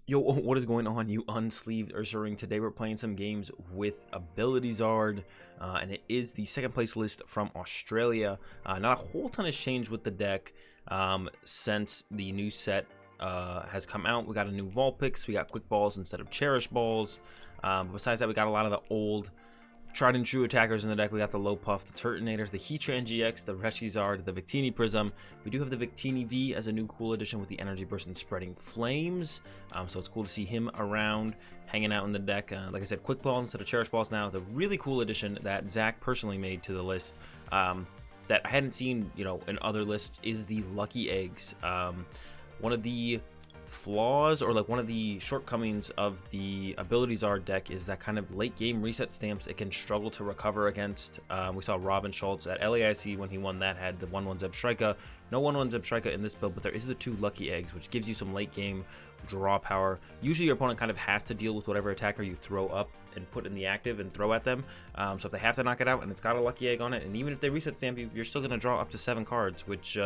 Yo, what is going on, you unsleeved Ursaring? Today we're playing some games with ABZard, and it is the second place list from Australia. Not a whole ton has changed with the deck since the new set has come out. We got a new Vulpix, we got Quick Balls instead of Cherish Balls. Besides that, we got a lot of the old tried and true attackers in the deck. We got the Lopuff, the Turtonator, the Heatran-GX, the Reshiram, the Victini Prism. We do have the Victini V as a new cool addition with the Energy Burst and Spreading Flames. So it's cool to see him around, hanging out in the deck. Like I said, Quick Ball instead of Cherish Balls now. The really cool addition that Zach personally made to the list that I hadn't seen, in other lists is the Lucky Eggs. One of the flaws, or like one of the shortcomings of the ABZard deck, is that kind of late game reset stamps it can struggle to recover against. We saw Robin Schultz at LAIC when he won that, had the 1/1 Zebstrika. No 1/1 Zebstrika in this build, but there is the 2 Lucky Eggs, which gives you some late game draw power. Usually your opponent kind of has to deal with whatever attacker you throw up and put in the active and throw at them. So if they have to knock it out and it's got a Lucky Egg on it, and even if they reset stamp you, you're still going to draw up to 7 cards, which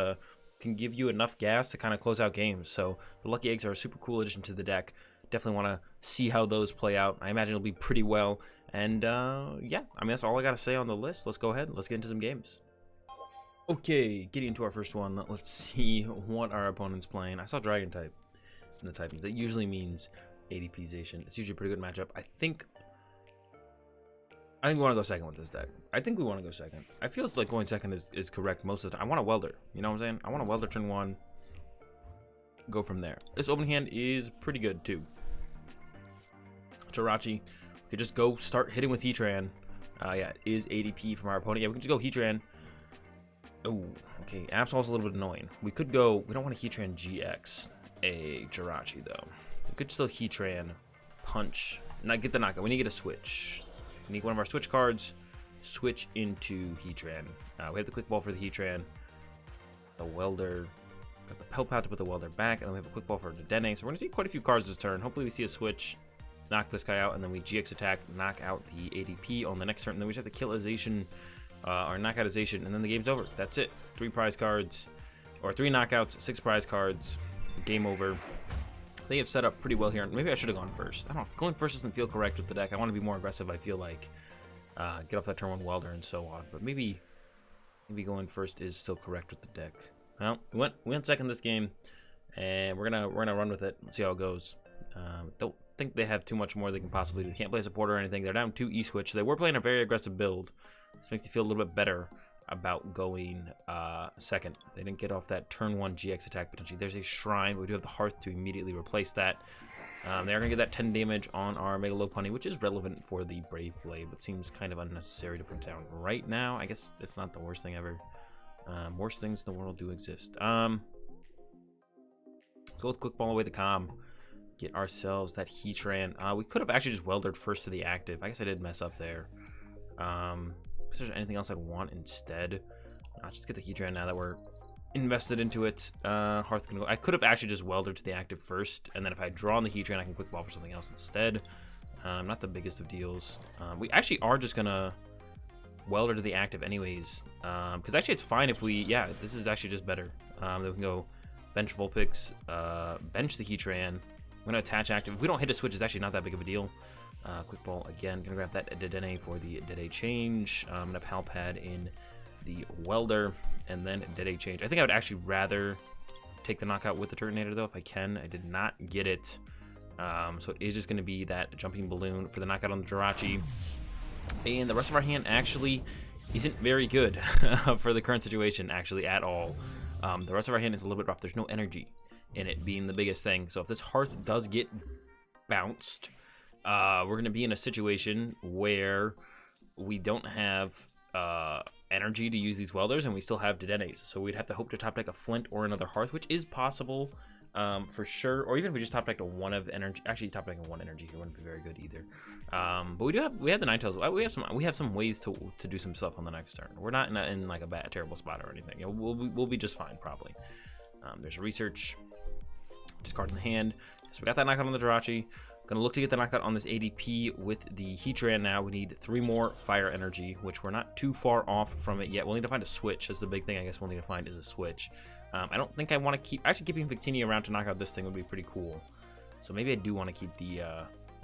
can give you enough gas to kind of close out games. So the Lucky Eggs are a super cool addition to the deck. Definitely want to see how those play out. I imagine it'll be pretty well. And yeah, I mean, that's all I got to say on the list. Let's go ahead. Let's get into some games. Okay, getting into our first one. Let's see what our opponent's playing. I saw Dragon type in the typings. That usually means ADP Zacian. It's usually a pretty good matchup. I think we want to go second with this deck. I think we want to go second. I feel like going second is correct most of the time. I want a Welder. You know what I'm saying? I want a Welder turn 1. Go from there. This opening hand is pretty good too. Jirachi. We could just go start hitting with Heatran. Yeah, it is ADP from our opponent. Yeah, we can just go Heatran. Oh, okay. Absol's a little bit annoying. We could go. We don't want a Heatran-GX a Jirachi though. We could still Heatran punch. Not get the knockout. We need to get a switch. We need one of our switch cards, switch into Heatran. We have the Quick Ball for the Heatran, the Welder, got the Pal Pad to put the Welder back, and then we have a Quick Ball for Dedenne. So we're going to see quite a few cards this turn. Hopefully we see a switch, knock this guy out, and then we GX attack, knock out the ADP on the next turn. And then we just have to kill a Zacian, or knock out a Zacian, and then the game's over. That's it. 3 prize cards, or 3 knockouts, 6 prize cards, game over. They have set up pretty well here. Maybe I should have gone first. I don't know. Going first doesn't feel correct with the deck. I want to be more aggressive, I feel like. Get off that turn 1 Welder and so on. But maybe going first is still correct with the deck. Well, we went second this game, and we're gonna run with it. See how it goes. Don't think they have too much more they can possibly do. They can't play support or anything. They're down 2 E-switch. They were playing a very aggressive build. This makes me feel a little bit better about going second. They didn't get off that turn 1 GX attack potentially. There's a Shrine, but we do have the Hearth to immediately replace that. They are going to get that 10 damage on our Mega Lopunny, which is relevant for the Brave Blade, but seems kind of unnecessary to put down right now. I guess it's not the worst thing ever. Worst things in the world do exist. Let's go with Quick Ball away the Calm. Get ourselves that Heatran. We could have actually just Weldered first to the active. I guess I did mess up there. Is there anything else I'd want instead? I'll just get the Heatran now that we're invested into it. Hearth can go. I could have actually just Weldered to the active first, and then if I draw on the Heatran, I can Quick Ball for something else instead. Not the biggest of deals. We actually are just gonna Welder to the active anyways, because actually it's fine if we, yeah, this is actually just better. Then we can go bench Vulpix, bench the Heatran. I'm gonna attach active. If we don't hit a switch, it's actually not that big of a deal. Quick Ball again, gonna grab that Dedenne for the Dedenne change. I'm gonna Pal Pad in the Welder, and then Dedenne change. I think I would actually rather take the knockout with the Turtonator though, if I can. I did not get it, so it is just gonna be that jumping balloon for the knockout on the Jirachi. And the rest of our hand actually isn't very good for the current situation, actually, at all. The rest of our hand is a little bit rough. There's no energy in it being the biggest thing. So if this Hearth does get bounced, we're going to be in a situation where we don't have energy to use these Welders, and we still have Dedennes. So we'd have to hope to top deck a Flint or another Hearth, which is possible for sure. Or even if we just top decked a 1 of energy. Actually, top decking a 1 energy here wouldn't be very good either. But we have the Ninetales. We have some ways to do some stuff on the next turn. We're not in like a terrible spot or anything. We'll be just fine probably. There's a research. Discard in the hand. So we got that knockout on the Jirachi. Gonna look to get the knockout on this ADP with the Heatran now. We need 3 more fire energy, which we're not too far off from it yet. We'll need to find a switch. That's the big thing I guess we'll need to find is a switch. I don't think I want to keep... Actually, keeping Victini around to knock out this thing would be pretty cool. So maybe I do want to keep the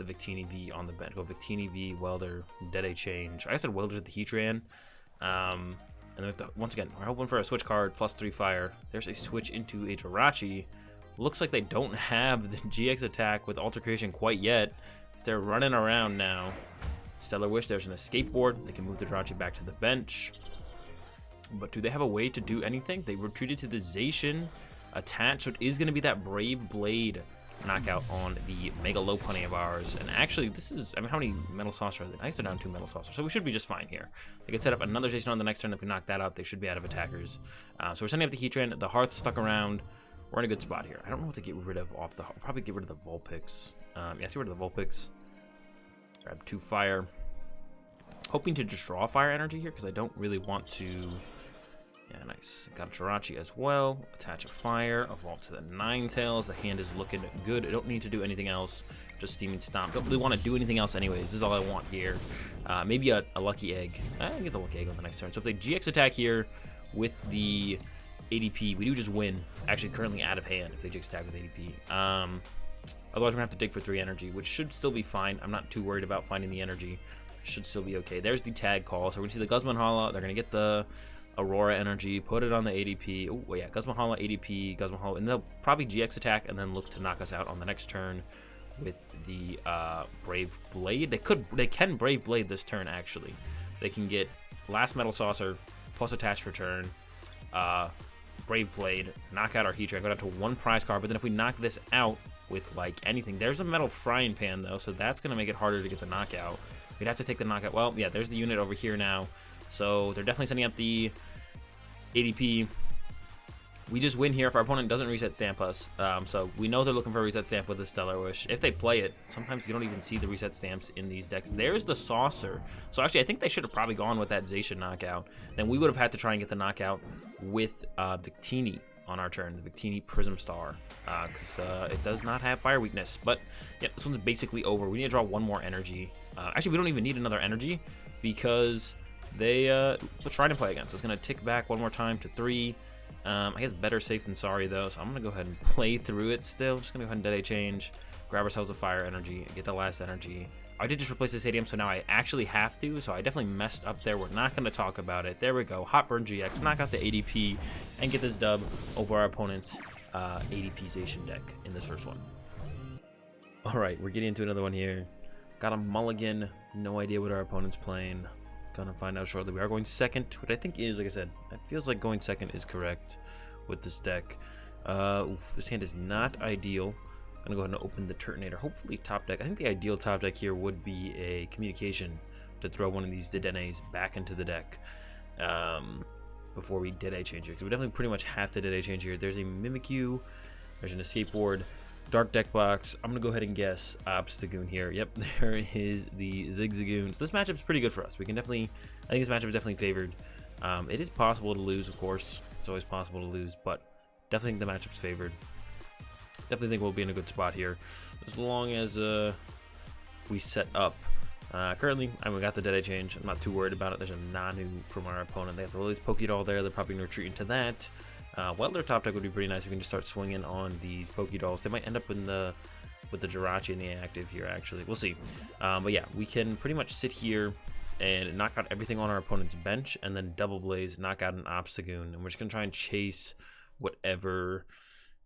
Victini V on the bench. Go Victini V, Welder, Dedenne change. I said Welder to the Heatran. And then we have to, once again, we're hoping for a switch card, +3 fire. There's a switch into a Jirachi. Looks like they don't have the GX attack with Altercation quite yet. So they're running around now. Stellar Wish, there's an Escape Board. They can move the Jirachi back to the bench. But do they have a way to do anything? They retreated to the Zacian attach, so it is going to be that Brave Blade knockout on the Mega Lopunny of ours. And actually, this is, I mean, how many Metal Saucer are they? I guess they're down 2 Metal Saucer, so we should be just fine here. They could set up another Zacian on the next turn. If we knock that out, they should be out of attackers. So we're sending up the Heatran. The Hearth stuck around. We're in a good spot here. I don't know what to get rid of off the... Probably get rid of the Vulpix. Yeah, get rid of the Vulpix. Grab 2 fire. Hoping to just draw fire energy here, because I don't really want to... Yeah, nice. Got a Jirachi as well. Attach a fire. Evolve to the Ninetales. The hand is looking good. I don't need to do anything else. Just Steaming Stomp. Don't really want to do anything else anyways. This is all I want here. Maybe a Lucky Egg. I can get the Lucky Egg on the next turn. So if they GX attack here with the ADP, we do just win. Actually, currently out of hand if they GX attack with ADP. Otherwise, we're going to have to dig for 3 energy, which should still be fine. I'm not too worried about finding the energy. Should still be okay. There's the tag call. So we're going to see the Guzman-Hala. They're going to get the Aurora energy, put it on the ADP. Oh, yeah, Guzman-Hala, ADP, Guzman-Hala, and they'll probably GX attack and then look to knock us out on the next turn with the Brave Blade. They can Brave Blade this turn, actually. They can get last Metal Saucer plus attach for turn, Brave Blade, knock out our Heatran, go down to 1 prize card, but then if we knock this out with, like, anything, there's a Metal Frying Pan, though, so that's going to make it harder to get the knockout. We'd have to take the knockout. Well, yeah, there's the unit over here now. So they're definitely setting up the ADP. We just win here if our opponent doesn't reset stamp us. So we know they're looking for a reset stamp with the Stellar Wish. If they play it, sometimes you don't even see the reset stamps in these decks. There's the Saucer. So actually, I think they should have probably gone with that Zacian knockout. Then we would have had to try and get the knockout with Victini on our turn, the Victini Prism Star, because it does not have fire weakness. But yeah, this one's basically over. We need to draw 1 more energy. Actually, we don't even need another energy because they will try to play again. So it's going to tick back 1 more time to 3. I guess better safe than sorry, though. So I'm going to go ahead and play through it still. Just going to go ahead and Dedenne change, grab ourselves a fire energy, get the last energy. I did just replace the stadium, so now I actually have to. So I definitely messed up there. We're not going to talk about it. There we go. Hot Burn GX, knock out the ADP, and get this dub over our opponent's ADP Zacian deck in this first one. All right, we're getting into another one here. Got a mulligan. No idea what our opponent's playing. Gonna find out shortly. We are going second, which I think is, like I said, it feels like going second is correct with this deck. This hand is not ideal. I'm gonna go ahead and open the Turtonator. Hopefully top deck. I think the ideal top deck here would be a Communication to throw one of these Dedennes back into the deck before we Dedenne change here. Because we definitely pretty much have to Dedenne change here. There's a Mimikyu. There's an Escape Board. Dark deck box. I'm gonna go ahead and guess Obstagoon here. Yep, there is the Zigzagoon. So this matchup's pretty good for us. We can definitely, I think this matchup is definitely favored. It is possible to lose, of course. It's always possible to lose, but definitely think the matchup's favored. Definitely think we'll be in a good spot here, as long as we set up. Currently, we got the Dedenne change. I'm not too worried about it. There's a Nanu from our opponent. They have the release Pokédoll there. They're probably gonna retreat into that. Welder top deck would be pretty nice. We can just start swinging on these Pokédolls. They might end up in the with the Jirachi in the active here, actually. We'll see. But yeah, we can pretty much sit here and knock out everything on our opponent's bench, and then double blaze, knock out an Obstagoon. And we're just going to try and chase whatever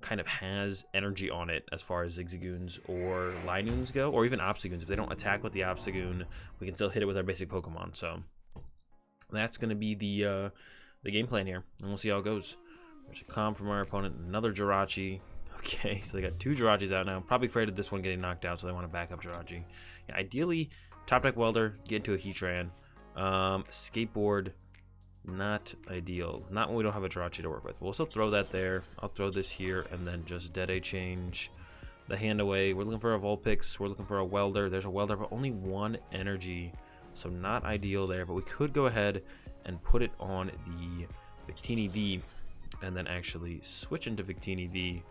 kind of has energy on it as far as Zigzagoons or Linoons go, or even Obstagoons. If they don't attack with the Obstagoon, we can still hit it with our basic Pokemon. So that's going to be the game plan here, and we'll see how it goes. There's a Calm from our opponent, another Jirachi. Okay, so they got 2 Jirachis out now. Probably afraid of this one getting knocked out, so they want to back up Jirachi. Yeah, ideally, top deck Welder, get into a Heatran. Skateboard, not ideal. Not when we don't have a Jirachi to work with. We'll still throw that there. I'll throw this here, and then just Dedenne change the hand away. We're looking for a Vulpix. We're looking for a Welder. There's a Welder, but only 1 energy, so not ideal there. But we could go ahead and put it on the Victini V, and then actually switch into Victini V,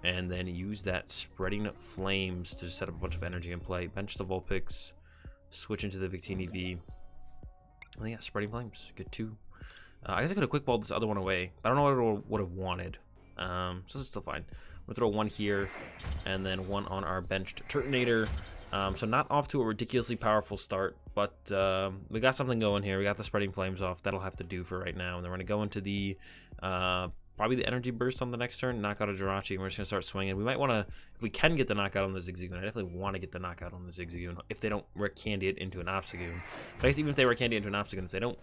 and then use that Spreading Flames to set up a bunch of energy in play. Bench the Vulpix, switch into the Victini V, and yeah, Spreading Flames, get 2. I guess I could have quick balled this other one away. I don't know what it would have wanted, so this is still fine. We'll throw one here, and then one on our benched Turtonator. So not off to a ridiculously powerful start, but we got something going here. We got the Spreading Flames off. That'll have to do for right now. And then we're going to go into the probably the Energy Burst on the next turn, knock out a Jirachi, and we're just going to start swinging. We might want to, if we can get the knockout on the Zigzagoon, I definitely want to get the knockout on the Zigzagoon if they don't Candy it into an Obstagoon. But I guess even if they Candy it into an Obstagoon, if they don't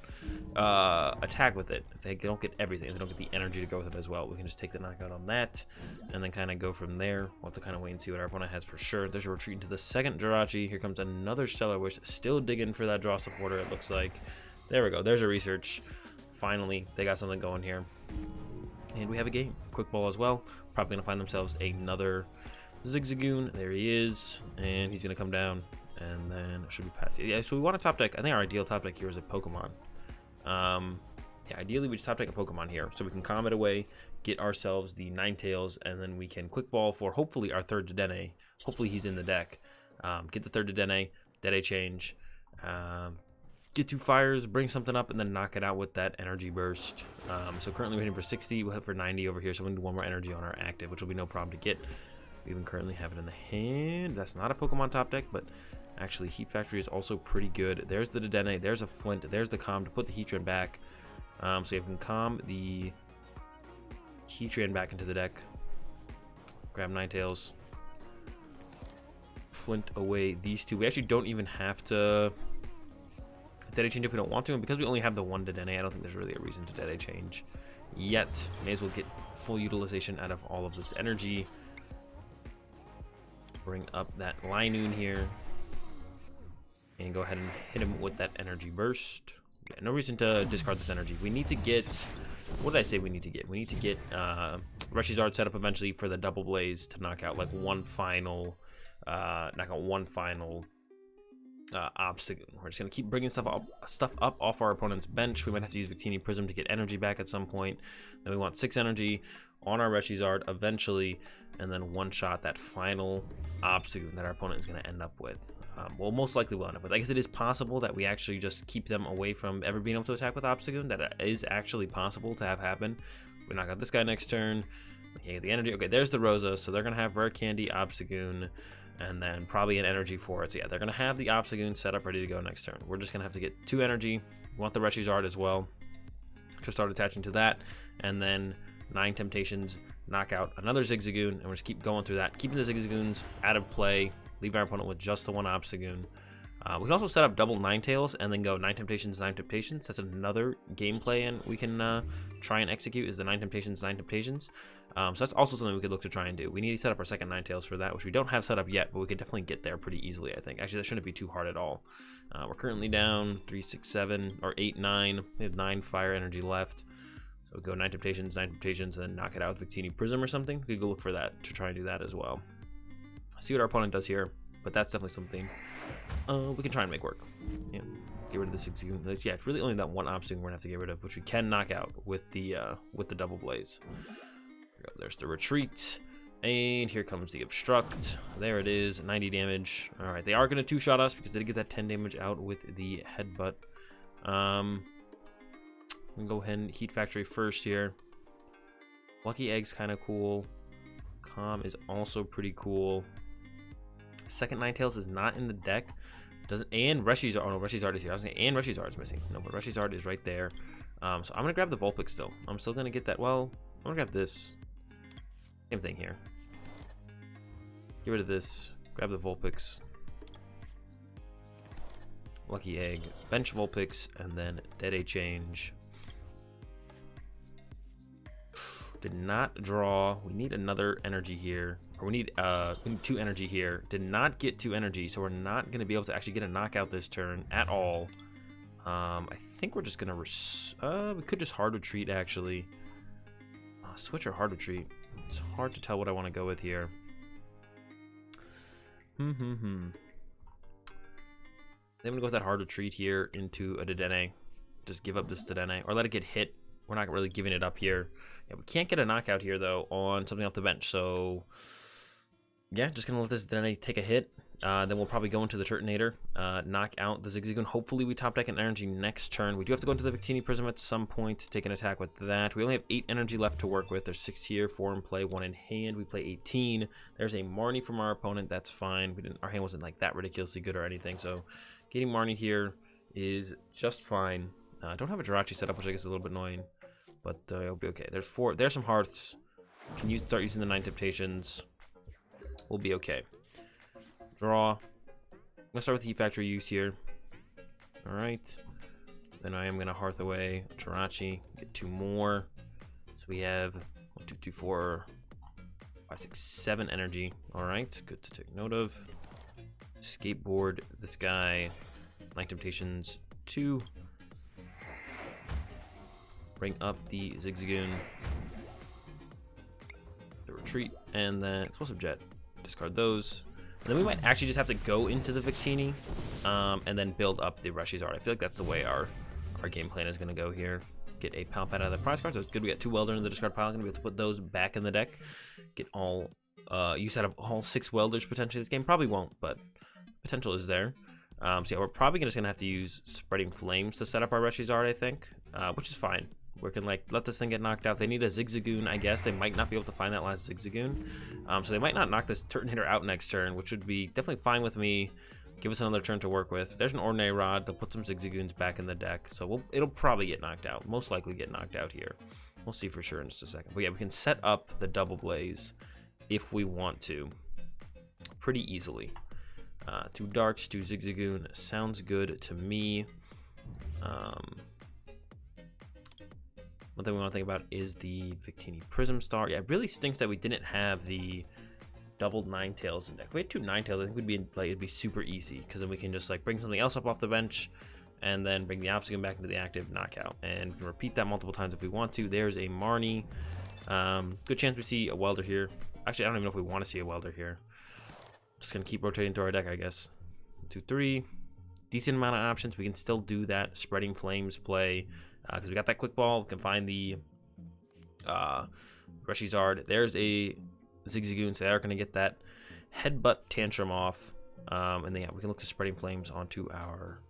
attack with it, if they don't get everything, if they don't get the energy to go with it as well, we can just take the knockout on that and then kind of go from there. We'll have to kind of wait and see what our opponent has for sure. There's a retreat into the second Jirachi. Here comes another Stellar Wish, still digging for that draw supporter, it looks like. There we go. There's a research. Finally, they got something going here. And we have a game. Quick Ball as well. Probably going to find themselves another Zigzagoon. There he is. And he's going to come down. And then it should be past. Yeah, so we want a top deck. I think our ideal top deck here is a Pokemon. Yeah, ideally we just top deck a Pokemon here. So we can calm it away, get ourselves the Ninetales, and then we can Quick Ball for hopefully our third Dedenne. Hopefully he's in the deck. Get the third Dedenne, change. Get 2 fires, bring something up, and then knock it out with that Energy Burst. So currently we're hitting for 60. We'll hit for 90 over here, so we're going to do one more energy on our active, which will be no problem to get. We even currently have it in the hand. That's not a Pokemon top deck, but actually Heat Factory is also pretty good. There's the Dedenne, there's a Flint, there's the Calm to put the Heatran back. So you can calm the Heatran back into the deck. Grab Ninetales. Flint away these two. We actually don't even have to Dedenne change if we don't want to, and because we only have the one Dedenne, I don't think there's really a reason to Dedenne change yet. May as well get full utilization out of all of this energy. Bring up that Linoon here and go ahead and hit him with that Energy Burst. Yeah, no reason to discard this energy. We need to get, what did I say we need to get? We need to get Reshizard set up eventually for the Double Blaze to knock out like one final Obstagoon. We're just gonna keep bringing stuff up off our opponent's bench. We might have to use Victini Prism to get energy back at some point. Then we want 6 energy on our Reshizard eventually, and then one shot that final Obstagoon that our opponent is gonna end up with. Well, most likely we'll end up with. I guess it is possible that we actually just keep them away from ever being able to attack with Obstagoon. That is actually possible to have happen. We knock out this guy next turn. We can't get the energy. Okay, there's the Rosa, so they're gonna have Rare Candy, Obstagoon, and then probably an energy for it. So yeah, they're going to have the Obstagoon set up ready to go next turn. We're just going to have to get 2 energy. We want the Reshizard as well. Just start attaching to that. And then 9 Temptations, knock out another Zigzagoon, and we'll just keep going through that. Keeping the Zigzagoons out of play. Leave our opponent with just the one Obstagoon. We can also set up double Ninetales and then go 9 Temptations, 9 Temptations. That's another gameplay and we can try and execute is the 9 Temptations, 9 Temptations. So that's also something we could look to try and do. We need to set up our second Ninetales for that, which we don't have set up yet, but we could definitely get there pretty easily, I think. Actually, that shouldn't be too hard at all. We're currently down 3, 6, 7, or 8, 9. We have 9 fire energy left. So we'll go 9 Temptations, and then knock it out with Victini Prism or something. We could go look for that to try and do that as well. See what our opponent does here, but that's definitely something we can try and make work. Yeah, get rid of the Zigzagoon. Yeah, it's really only that one Obstagoon we're gonna have to get rid of, which we can knock out with the Double Blaze. There's the retreat, and here comes the obstruct. There it is, 90 damage. All right, they are gonna 2-shot us because they did get that 10 damage out with the headbutt. We can go ahead and Heat Factory first here. Lucky Egg's kind of cool. Calm is also pretty cool. Second Ninetales is not in the deck. And Reshizard. Oh no, Reshizard is here. I was saying, and Reshizard is missing. No, but Reshizard is right there. So I'm gonna grab the Vulpix still. I'm still gonna get that. Well, I'm gonna grab this. Same thing here. Get rid of this. Grab the Vulpix. Lucky Egg. Bench Vulpix, and then Dedenne change. Did not draw. We need another energy here. Or we need 2 energy here. Did not get 2 energy, so we're not going to be able to actually get a knockout this turn at all. I think we're just going to... we could just hard retreat, actually. Switch or hard retreat. It's hard to tell what I want to go with here. Then I'm going to go with that hard retreat here into a Dedenne. Just give up this Dedenne. Or let it get hit. We're not really giving it up here. Yeah, we can't get a knockout here, though, on something off the bench. So yeah, just gonna let this Dedenne take a hit. Then we'll probably go into the Turtonator, knock out the Zigzagoon. Hopefully we top deck an energy next turn. We do have to go into the Victini Prism at some point to take an attack with that. We only have 8 energy left to work with. There's 6 here, 4 in play, 1 in hand. We play 18. There's a Marnie from our opponent. That's fine. Our hand wasn't like that ridiculously good or anything, so getting Marnie here is just fine. I don't have a Jirachi set up, which I guess is a little bit annoying, but it'll be okay. There's some Hearths. Can you start using the 9 Temptations? We'll be okay. Draw. I'm gonna start with Heat Factory use here. Alright. Then I am gonna Hearth away Jirachi. Get 2 more. So we have 1, 2, 3, 4, 5, 6, 7 energy. Alright, good to take note of. Escape Board this guy. 9 Temptations 2. Bring up the Zigzagoon. The retreat, and then Explosive Jet. Discard those. And then we might actually just have to go into the Victini and then build up the Charizard. I feel like that's the way our game plan is going to go here. Get a Pal Pad out of the prize cards. That's good. We got 2 Welder in the discard pile. Going to be able to put those back in the deck. Get all use out of all 6 Welders potentially this game. Probably won't, but potential is there. So yeah, we're probably just going to have to use Spreading Flames to set up our Charizard, I think, which is fine. We can like let this thing get knocked out. They need a Zigzagoon, I guess. They might not be able to find that last Zigzagoon. So they might not knock this Turtonator out next turn, which would be definitely fine with me. Give us another turn to work with. There's an Ordinary Rod. They'll put some Zigzagoons back in the deck. So it'll probably get knocked out. Most likely get knocked out here. We'll see for sure in just a second. But yeah, we can set up the Double Blaze if we want to pretty easily. 2 Darks, 2 Zigzagoon. Sounds good to me. One thing we want to think about is the Victini Prism Star. Yeah, it really stinks that we didn't have the doubled Ninetales in deck. If we had 2 Ninetales, I think it'd be super easy, because then we can just like bring something else up off the bench and then bring the Obstagoon back into the active, knockout, and we can repeat that multiple times if we want to. There's a Marnie. Good chance we see a Welder here. Actually, I don't even know if we want to see a Welder here. Just gonna keep rotating through our deck, I guess. 2, 3. Decent amount of options. We can still do that Spreading Flames play. Because we got that Quick Ball, we can find the Charizard. There's a Zigzagoon, so they're going to get that Headbutt Tantrum off. And then yeah, we can look to Spreading Flames onto our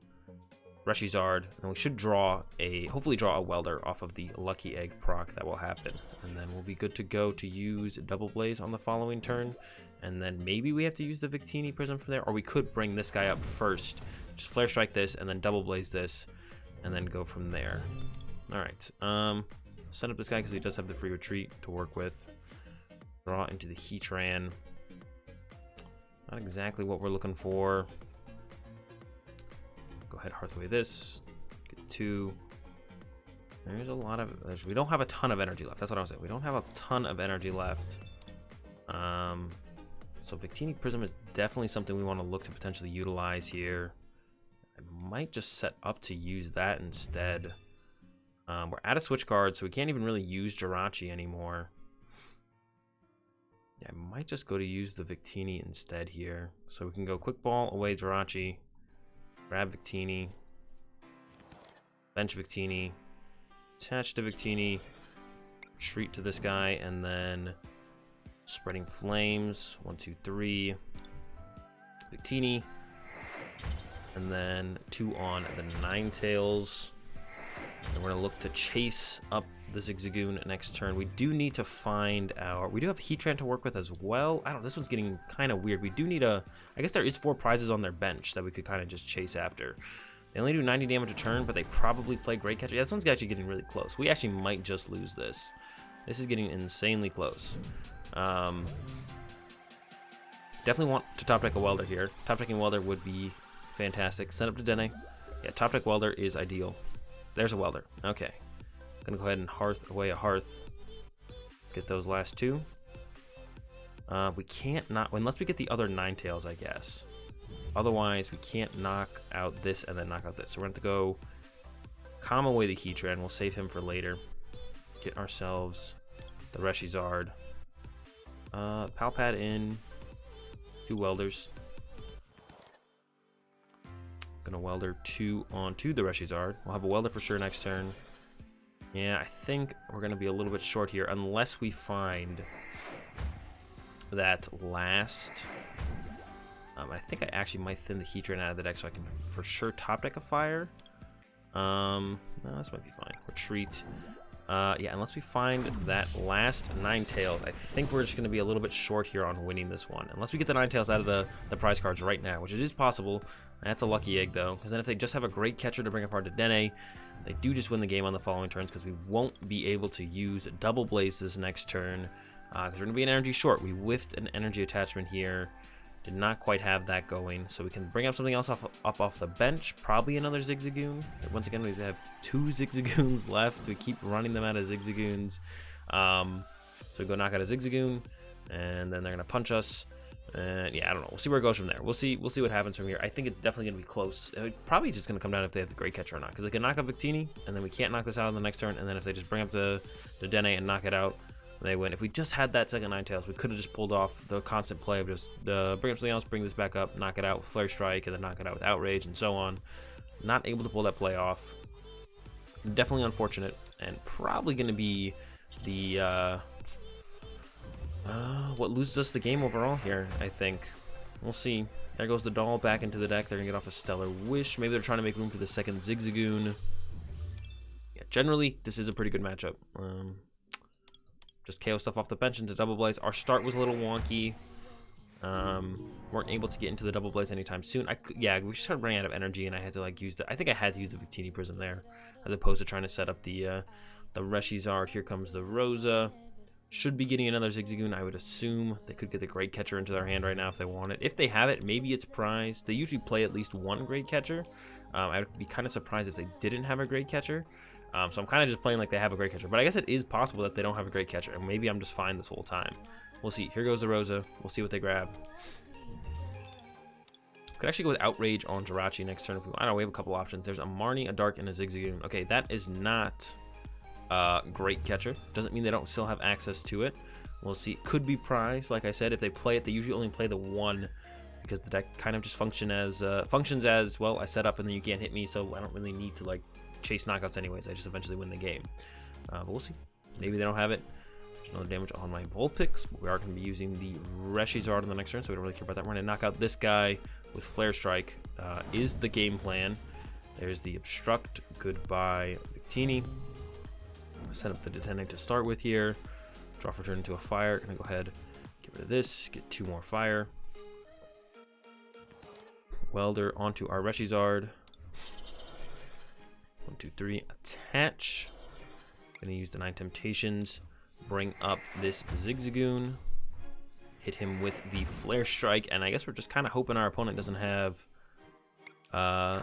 Charizard. And we should hopefully draw a Welder off of the Lucky Egg proc. That will happen. And then we'll be good to go to use Double Blaze on the following turn. And then maybe we have to use the Victini Prism from there, or we could bring this guy up first. Just Flare Strike this, and then Double Blaze this, and then go from there. Alright, set up this guy because he does have the free retreat to work with. Draw into the Heatran. Not exactly what we're looking for. Go ahead, Hearth away this. Get 2. There's a lot of... we don't have a ton of energy left. That's what I was saying. We don't have a ton of energy left. So Victini Prism is definitely something we want to look to potentially utilize here. I might just set up to use that instead. We're out of switch cards, so we can't even really use Jirachi anymore. Yeah, I might just go to use the Victini instead here. So we can go Quick Ball away Jirachi, grab Victini, bench Victini, attach to Victini, retreat to this guy, and then Spreading Flames. 1, 2, 3. Victini. And then 2 on the Ninetales. And we're going to look to chase up the Zigzagoon next turn. We do need to find our... we do have Heatran to work with as well. I don't know, this one's getting kind of weird. We do need a... I guess there is 4 prizes on their bench that we could kind of just chase after. They only do 90 damage a turn, but they probably play Great Catcher. Yeah, this one's actually getting really close. We actually might just lose this. This is getting insanely close. Definitely want to top deck a Welder here. Top decking Welder would be fantastic. Set up to Dedenne. Yeah, top deck Welder is ideal. There's a Welder. Okay. Gonna go ahead and Hearth away a Hearth. Get those last 2. We can't not... unless we get the other Ninetales, I guess. Otherwise, we can't knock out this and then knock out this. So we're going to go calm away the Heatran. We'll save him for later. Get ourselves the Charizard. Pal Pad in. 2 Welders. Gonna Welder 2 onto the Charizard. We'll have a Welder for sure next turn. Yeah, I think we're gonna be a little bit short here unless we find that last. I think I actually might thin the Heatran out of the deck so I can for sure top deck a fire. No, this might be fine. Retreat. Yeah, unless we find that last Ninetales, I think we're just going to be a little bit short here on winning this one. Unless we get the Ninetales out of the prize cards right now, which it is possible. That's a lucky egg, though, because then if they just have a great catcher to bring up our Dedenne, they do just win the game on the following turns because we won't be able to use Double Blaze this next turn because we're going to be an energy short. We whiffed an energy attachment here. Did not quite have that going, so we can bring up something else up off the bench. Probably another Zigzagoon. Once again, we have 2 Zigzagoons left. We keep running them out of Zigzagoons. So we go knock out a Zigzagoon, and then they're gonna punch us. And yeah, I don't know. We'll see where it goes from there. We'll see what happens from here. I think it's definitely gonna be close. It's probably just gonna come down if they have the great catcher or not, because they can knock out Victini, and then we can't knock this out on the next turn. And then if they just bring up the Dedenne and knock it out, they win. If we just had that second Ninetales, we could have just pulled off the constant play of just bring up something else, bring this back up, knock it out with Flare Strike, and then knock it out with Outrage, and so on. Not able to pull that play off. Definitely unfortunate, and probably going to be the what loses us the game overall here, I think. We'll see. There goes the doll back into the deck. They're going to get off a Stellar Wish. Maybe they're trying to make room for the second Zigzagoon. Yeah, generally, this is a pretty good matchup. Just KO stuff off the bench into Double Blaze. Our start was a little wonky. Weren't able to get into the Double Blaze anytime soon. Yeah, we just started running out of energy, and I had to like use I think I had to use the Victini Prism there, as opposed to trying to set up the Reshizard. Here comes the Rosa. Should be getting another Zigzagoon, I would assume. They could get the Great Catcher into their hand right now if they want it. If they have it, maybe it's prized. They usually play at least one Great Catcher. I would be kind of surprised if they didn't have a Great Catcher. So I'm kind of just playing like they have a great catcher. But I guess it is possible that they don't have a great catcher. And maybe I'm just fine this whole time. We'll see. Here goes the Rosa. We'll see what they grab. Could actually go with Outrage on Jirachi next turn. If we, I don't know, we have a couple options. There's a Marnie, a Dark, and a Zigzagoon. Okay, that is not great catcher. Doesn't mean they don't still have access to it. We'll see. It could be prized. Like I said, if they play it, they usually only play the one because the deck kind of just functions as, well, I set up and then you can't hit me, so I don't really need to, like, chase knockouts anyways. I just eventually win the game. But we'll see. Maybe they don't have it. There's another damage on my Vulpix. We are going to be using the Reshizard on the next turn, so we don't really care about that. We're going to knock out this guy with Flare Strike. Is the game plan. There's the Obstruct. Goodbye, Victini. Set up the Dedenne to start with here. Draw for turn into a fire. Going to go ahead, get rid of this, get 2 more fire. Welder onto our Reshizard. 1, 2, 3, attach. Gonna use the 9 Temptations. Bring up this Zigzagoon. Hit him with the Flare Strike, and I guess we're just kind of hoping our opponent doesn't have the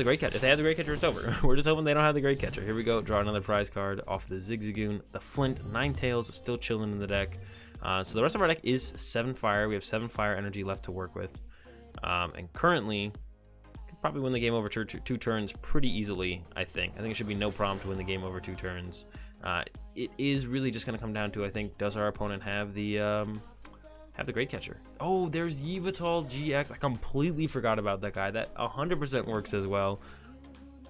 Great Catcher. If they have the Great Catcher, it's over. We're just hoping they don't have the Great Catcher. Here we go. Draw another prize card off the Zigzagoon. The Flint Ninetales is still chilling in the deck. So the rest of our deck is 7 fire. We have 7 fire energy left to work with. And currently, could probably win the game over 2 turns pretty easily, I think. I think it should be no problem to win the game over 2 turns. It is really just going to come down to, I think, does our opponent have the Great Catcher? Oh, there's Ninetales-GX. I completely forgot about that guy. That 100% works as well.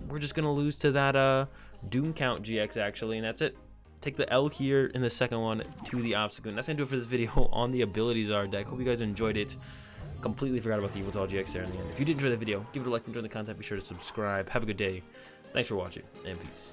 We're just going to lose to that Doom Count GX, actually, and that's it. Take the L here in the second one to the Obstagoon. That's going to do it for this video on the ABZard deck. Hope you guys enjoyed it. Completely forgot about the Ninetales-GX there in the end. If you did enjoy the video, give it a like and enjoy the content. Be sure to subscribe. Have a good day. Thanks for watching, and peace.